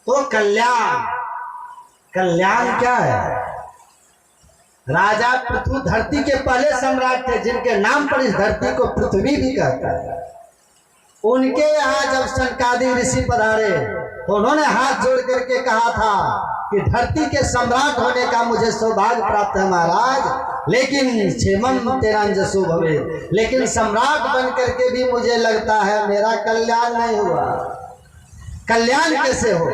तो कल्याण, कल्याण क्या है? राजा पृथ्वी धरती के पहले सम्राट थे, जिनके नाम पर इस धरती को पृथ्वी भी कहता है। उनके यहाँ जब सनकादिक ऋषि पधारे तो उन्होंने हाथ जोड़ करके कहा था कि धरती के सम्राट होने का मुझे सौभाग्य प्राप्त है महाराज, लेकिन क्षेमम तेनांजसो भवे, लेकिन सम्राट बन करके भी मुझे लगता है मेरा कल्याण नहीं हुआ। कल्याण कैसे हो?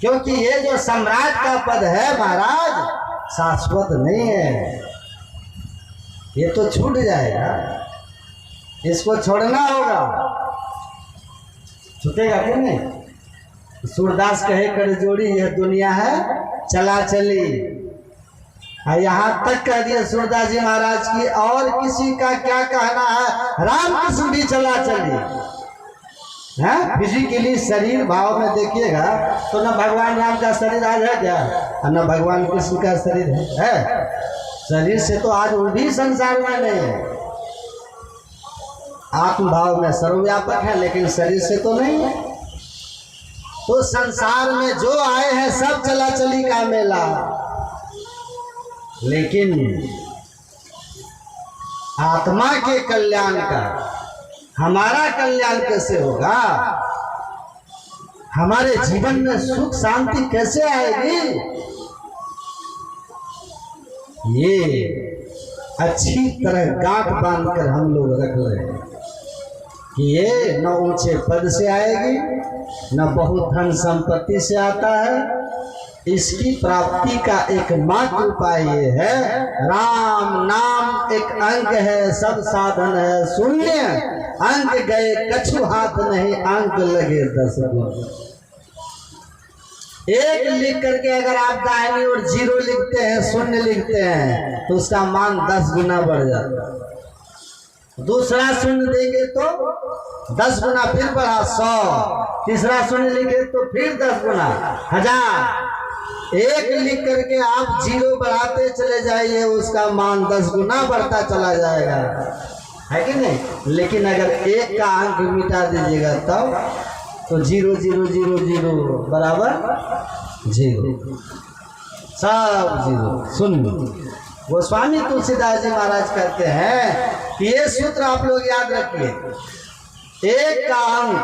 क्योंकि ये जो सम्राट का पद है महाराज शाश्वत नहीं है, ये तो छूट जाएगा, इसको छोड़ना होगा। छूटेगा क्यों नहीं? सूरदास कहे कर जोड़ी यह दुनिया है चला चली, यहाँ तक कह दिया सूरदास जी महाराज की और किसी का क्या कहना है, रामकृष्ण भी चला चली है। फिजिकली शरीर भाव में देखिएगा तो न भगवान राम का शरीर आज है क्या, और न भगवान कृष्ण का शरीर है। शरीर से तो आज वो भी संसार में नहीं है, आत्म भाव में सर्वव्यापक है, लेकिन शरीर से तो नहीं है। तो संसार में जो आए हैं सब चला चली का मेला, लेकिन आत्मा के कल्याण का हमारा कल्याण कैसे होगा? हमारे जीवन में सुख शांति कैसे आएगी? ये अच्छी तरह गांठ बांधकर हम लोग रख रहे हैं कि ये न ऊंचे पद से आएगी, न बहुत धन संपत्ति से आता है। इसकी प्राप्ति का एकमात्र उपाय ये है, राम नाम एक अंग है, सब साधन है शून्य, अंक गए कछु हाथ नहीं, अंक लगे 10 गुना। एक लिख करके अगर आप दाहिनी और 0 लिखते हैं, शून्य लिखते हैं, तो उसका मान 10 गुना बढ़ जाता है। दूसरा शून्य देंगे तो 10 गुना फिर बढ़ा 100, तीसरा शून्य लिखे तो फिर 10 गुना 1000। एक लिख करके आप 0 बढ़ाते चले जाइए, उसका मान 10 गुना बढ़ता चला जाएगा, है कि नहीं? लेकिन अगर एक का अंक मिटा दीजिएगा तब तो 0 0 0 0 बराबर 0, सब 0 शून्य। गोस्वामी तुलसीदास जी महाराज कहते हैं कि ये सूत्र आप लोग याद रखिए, एक का अंक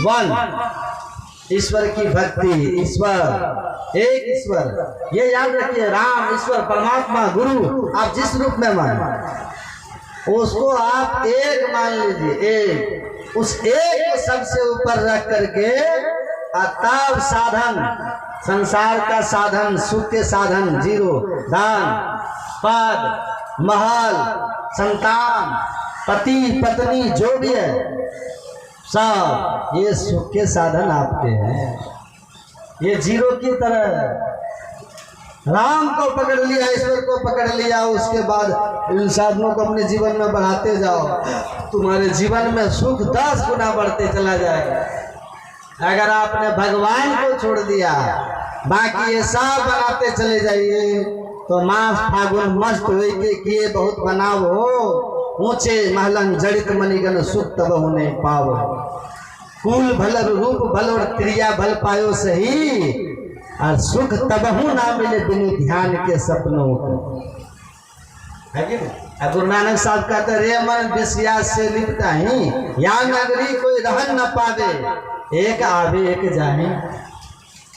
1 ईश्वर की भक्ति, ईश्वर एक ईश्वर, ये याद रखिए, राम ईश्वर परमात्मा गुरु आप जिस रूप में माने उसको आप एक मान लीजिए, एक, उस एक को सबसे ऊपर रख करके तब साधन, संसार का साधन, सुख के साधन 0, धन पद महल संतान पति पत्नी जो भी है सब ये सुख के साधन आपके हैं। ये 0 की तरह राम को पकड़ लिया, ईश्वर को पकड़ लिया, उसके बाद इन साधनों को अपने जीवन में बढ़ाते जाओ, तुम्हारे जीवन में सुख 10 गुना बढ़ते चला जाएगा। अगर आपने भगवान को छोड़ दिया, बाकी ये सब बनाते चले जाइए, तो मास फागुन मस्त हो के किए बहुत बनाव हो, ऊंचे महलन जड़ित मणिगण सुख तब होने पाओ, कुल भल रूप भल और क्रिया भल पायो सही, और सुख तबहू ना मिले बिनु ध्यान के सपनों को, है कि नहीं? गुरु नानक साहब कहते रे मन विषया से लिपटा ही, या नगरी कोई रहन न पावे, एक आवे एक जाहे,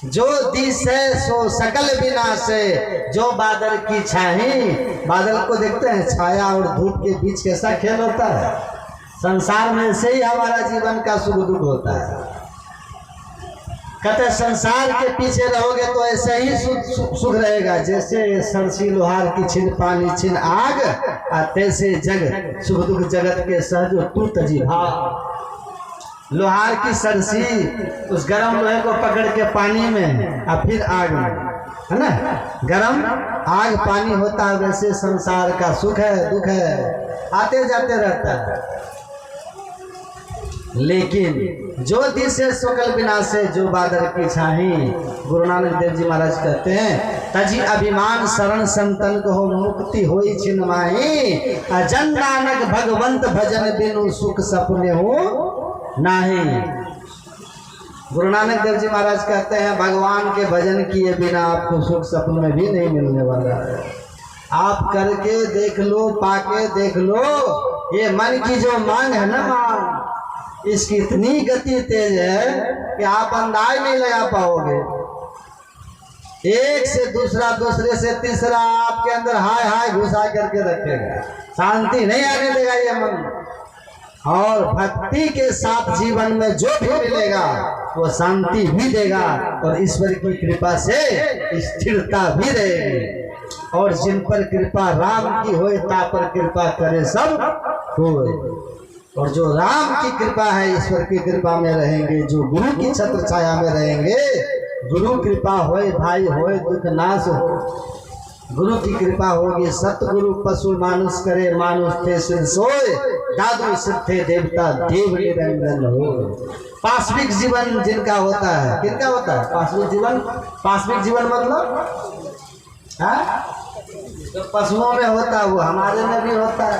जो दिशे सो सकल विनाश है, जो बादल की छाही। बादल को देखते हैं, छाया और धूप के बीच कैसा खेल होता है। संसार में से ही हमारा जीवन का सुख दुख होता है। कहते संसार के पीछे रहोगे तो ऐसे ही सुख रहेगा, जैसे सरसी लोहार की छिन पानी छिन आग, तैसे जग सुख दुख जगत के सहज तू तजी भाव। लोहार की सरसी उस गरम लोहे को पकड़ के पानी में और फिर आग में, है ना, गरम आग पानी होता है, वैसे संसार का सुख है दुख है आते जाते रहता है। लेकिन जो दिशे सकल विनाश है, जो बादल की छाही, गुरु नानक देव जी महाराज कहते हैं तजी अभिमान शरण संतन को हो मुक्ति होई छिन माही, जन नानक भगवंत भजन बिनु सुख सपने हो नाही। गुरु नानक देव जी महाराज कहते हैं भगवान के भजन किए बिना आपको सुख सपन में भी नहीं मिलने वाला है। आप करके देख लो, पाके देख लो। ये मन की जो मांग है ना मांग, इसकी इतनी गति तेज है कि आप अंदाज नहीं लगा पाओगे। एक से दूसरा, दूसरे से तीसरा आपके अंदर हाय हाय घुसा करके रखेगा, शांति नहीं आने देगा ये मन। और भक्ति के साथ जीवन में जो भी मिलेगा वो शांति भी देगा और ईश्वर की कृपा से स्थिरता भी रहेगी। और जिन पर कृपा राम की होए ता पर कृपा करे सब होए। और जो राम की कृपा है, ईश्वर की कृपा में रहेंगे, जो गुरु की छत्र छाया में रहेंगे, गुरु कृपा होए भाई होए दुख नाश हो। गुरु की कृपा होगी, सतगुरु पशु मानुष करे, मानुष थे सिर सोए, दादू सिद्धे देवता देव निरंजन हो। पाश्विक जीवन जिनका होता है, किनका होता है पाश्विक जीवन? पाश्विक जीवन मतलब तो पशुओं में होता है, वो हमारे में भी होता है।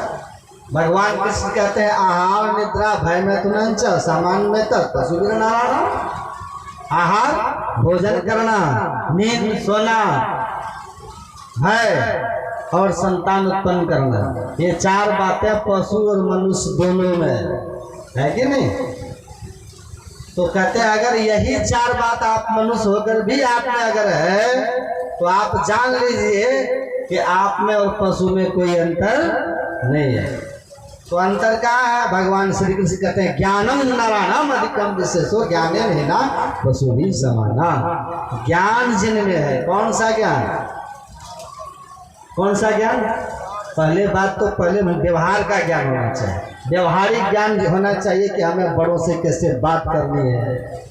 भगवान कृष्ण कहते हैं आहार निद्रा भय में तुनंच सामान्य में तक पशु भी नारायण। आहार भोजन करना, नींद सोना, भय और संतान उत्पन्न करना, ये चार बातें पशु और मनुष्य दोनों में है कि नहीं। तो कहते हैं अगर यही चार बात आप मनुष्य होकर भी आप में अगर है तो आप जान लीजिए कि आप में और पशु में कोई अंतर नहीं है। तो अंतर कहाँ है? भगवान श्री कृष्ण कहते हैं ज्ञानम नारायणम अधिकम विशेषो ज्ञाने नहीं ना पशु भी समाना। ज्ञान जिनमें है, कौन सा ज्ञान? कौन सा ज्ञान? पहले बात तो पहले व्यवहार का ज्ञान होना चाहिए। व्यवहारिक ज्ञान होना चाहिए कि हमें बड़ों से कैसे बात करनी है,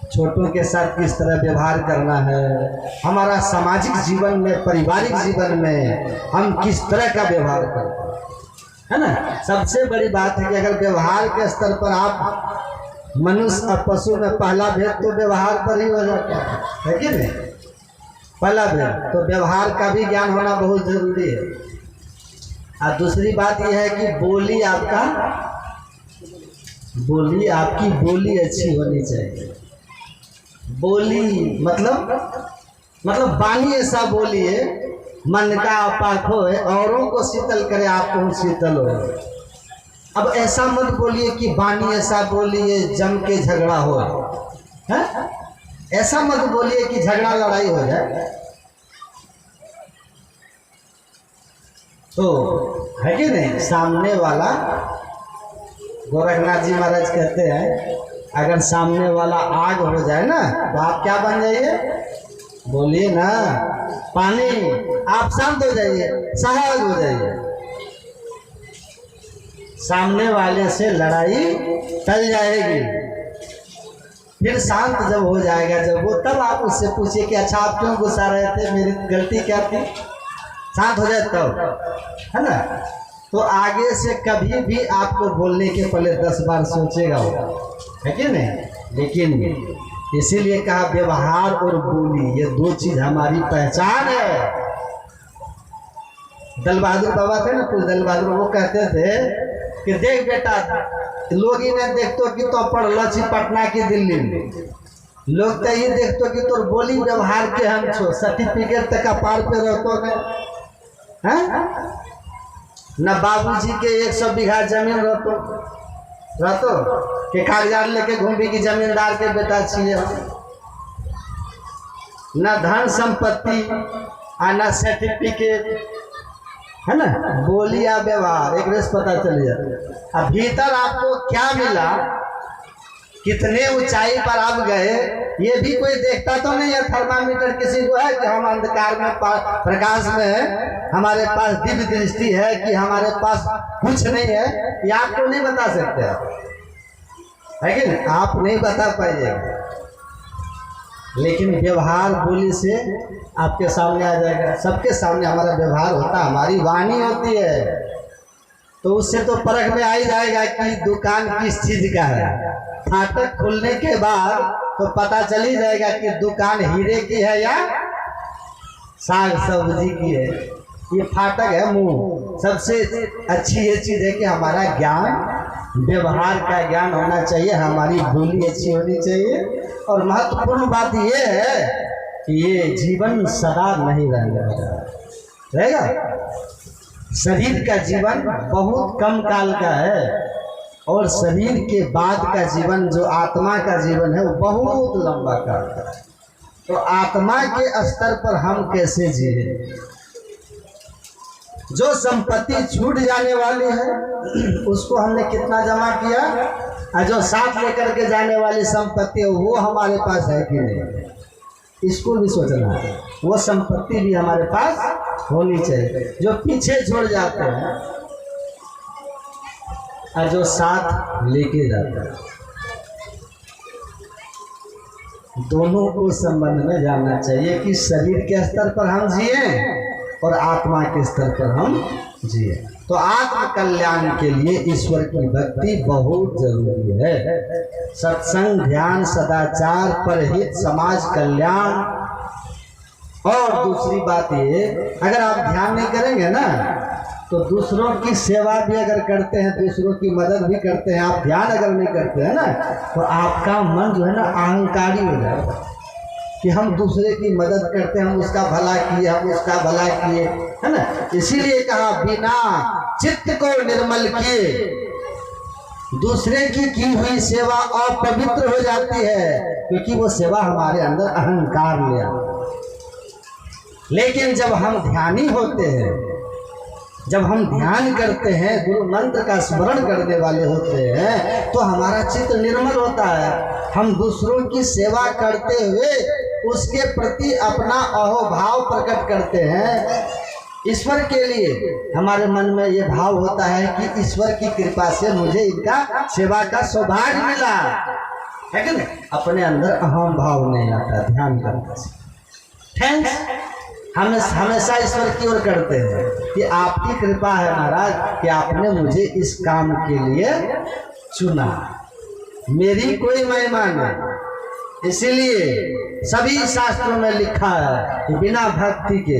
छोटों के साथ किस तरह व्यवहार करना है, हमारा सामाजिक जीवन में, पारिवारिक जीवन में हम किस तरह का व्यवहार करते हैं, है ना। सबसे बड़ी बात है कि अगर व्यवहार के स्तर पर आप मनुष्य और पशु में पहला भेद तो व्यवहार पर ही हो जाता है कि नहीं? पहला भेद तो व्यवहार का भी ज्ञान होना बहुत जरूरी है। और दूसरी बात यह है कि बोली आपकी बोली अच्छी होनी चाहिए। बोली मतलब वाणी ऐसा बोलिए मन का अपाक हो, औरों को शीतल करे, आपको शीतल हो। अब ऐसा मत बोलिए कि वाणी ऐसा बोलिए जम के झगड़ा हो, है? ऐसा मत बोलिए कि झगड़ा लड़ाई हो जाए। तो है कि नहीं? सामने वाला, गोरखनाथ जी महाराज कहते हैं अगर सामने वाला आग हो जाए ना तो आप क्या बन जाइए? बोलिए ना पानी। आप शांत हो जाइए, सहज हो जाइए। सामने वाले से लड़ाई टल जाएगी। फिर शांत जब हो जाएगा, जब वो, तब आप उससे पूछिए कि अच्छा आप क्यों गुस्सा रहे थे, मेरी गलती क्या थी। शांत हो जाए तब, है ना। तो आगे से कभी भी आपको बोलने के पहले 10 बार सोचेगा वो, है कि नहीं। लेकिन इसीलिए कहा व्यवहार और बोली ये दो चीज हमारी पहचान है। दल बहादुर बाबा थे ना, कुछ दल बहादुर, वो कहते थे कि देख बेटा, लोग इन्हें देखते कि तो पढ़ लची पटना की दिल्ली में, लोग तो ये देखते कि तो बोली व्यवहार के हम छो सर्टिफिकेट तक का पार पे रहते हैं न। बाबूजी के 100 बीघा जमीन रहतो के कागजात लेके घूमी की जमींदार के बेटा छिए, न धन संपत्ति आ न सर्टिफिकेट, है ना। बोली या व्यवहार एक रेस पता चल जाता। अब भीतर आपको क्या मिला, कितने ऊंचाई पर आप गए, ये भी कोई देखता तो नहीं है। थर्मामीटर किसी को है कि हम अंधकार में प्रकाश में है, हमारे पास दिव्य दृष्टि है कि हमारे पास कुछ नहीं है, ये आपको नहीं बता सकते, है कि नहीं? आप नहीं बता पाइएगा। लेकिन व्यवहार बोली से आपके सामने आ जाएगा। सबके सामने हमारा व्यवहार होता है, हमारी वाणी होती है, तो उससे तो परख में आ ही जाएगा कि दुकान किस चीज का है। फाटक खुलने के बाद तो पता चल ही जाएगा कि दुकान हीरे की है या साग सब्जी की है। ये फाटक है मुंह। सबसे अच्छी ये चीज है कि हमारा ज्ञान व्यवहार का ज्ञान होना चाहिए, हमारी बोली अच्छी होनी चाहिए। और महत्वपूर्ण बात यह है कि ये जीवन सदा नहीं रहेगा। शरीर का जीवन बहुत कम काल का है और शरीर के बाद का जीवन जो आत्मा का जीवन है वो बहुत लंबा काल का है। तो आत्मा के स्तर पर हम कैसे जिए? जो संपत्ति छूट जाने वाली है उसको हमने कितना जमा किया, और जो साथ लेकर के जाने वाली संपत्ति है वो हमारे पास है कि नहीं, इसको भी सोचना है। वो संपत्ति भी हमारे पास होनी चाहिए। जो पीछे छोड़ जाते हैं और जो साथ लेके जाते हैं, दोनों को संबंध में जानना चाहिए कि शरीर के स्तर पर हम जिए और आत्मा के स्तर पर हम जिए। तो आत्म कल्याण के लिए ईश्वर की भक्ति बहुत जरूरी है। सत्संग, ध्यान, सदाचार, परहित, समाज कल्याण। और दूसरी बात ये, अगर आप ध्यान नहीं करेंगे ना तो दूसरों की सेवा भी अगर करते हैं, दूसरों की मदद भी करते हैं, आप ध्यान अगर नहीं करते हैं ना तो आपका मन जो है ना अहंकारी हो जाएगा कि हम दूसरे की मदद करते हैं, हम उसका भला किए, हम उसका भला किए, है ना। इसीलिए कहा बिना चित्त को निर्मल किए दूसरे की हुई सेवा अपवित्र हो जाती है, क्योंकि वो सेवा हमारे अंदर अहंकार ले आती है। लेकिन जब हम ध्यानी होते हैं, जब हम ध्यान करते हैं, गुरु मंत्र का स्मरण करने वाले होते हैं, तो हमारा चित्त निर्मल होता है। हम दूसरों की सेवा करते हुए उसके प्रति अपना अहोभाव प्रकट करते हैं। ईश्वर के लिए हमारे मन में ये भाव होता है कि ईश्वर की कृपा से मुझे इनका सेवा का सौभाग्य मिला है कि नहीं। अपने अंदर अहम भाव नहीं आता ध्यान करने से। थैंक्स हम हमेशा ईश्वर की ओर करते हैं कि आपकी कृपा है महाराज कि आपने मुझे इस काम के लिए चुना, मेरी कोई महिमा नहीं। इसीलिए सभी शास्त्रों में लिखा है कि बिना भक्ति के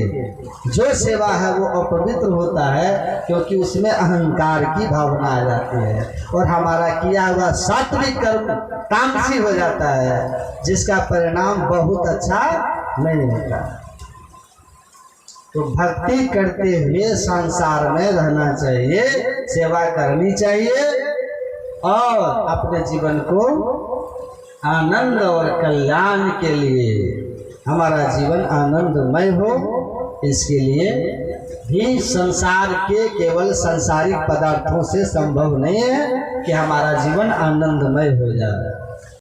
जो सेवा है वो अपवित्र होता है, क्योंकि उसमें अहंकार की भावना आ जाती है और हमारा किया हुआ सात्विक कर्म तामसी हो जाता है, जिसका परिणाम बहुत अच्छा नहीं होता। तो भक्ति करते हुए संसार में रहना चाहिए, सेवा करनी चाहिए और अपने जीवन को आनंद और कल्याण के लिए हमारा जीवन आनंदमय हो, इसके लिए भी संसार के केवल सांसारिक पदार्थों से संभव नहीं है कि हमारा जीवन आनंदमय हो जाए।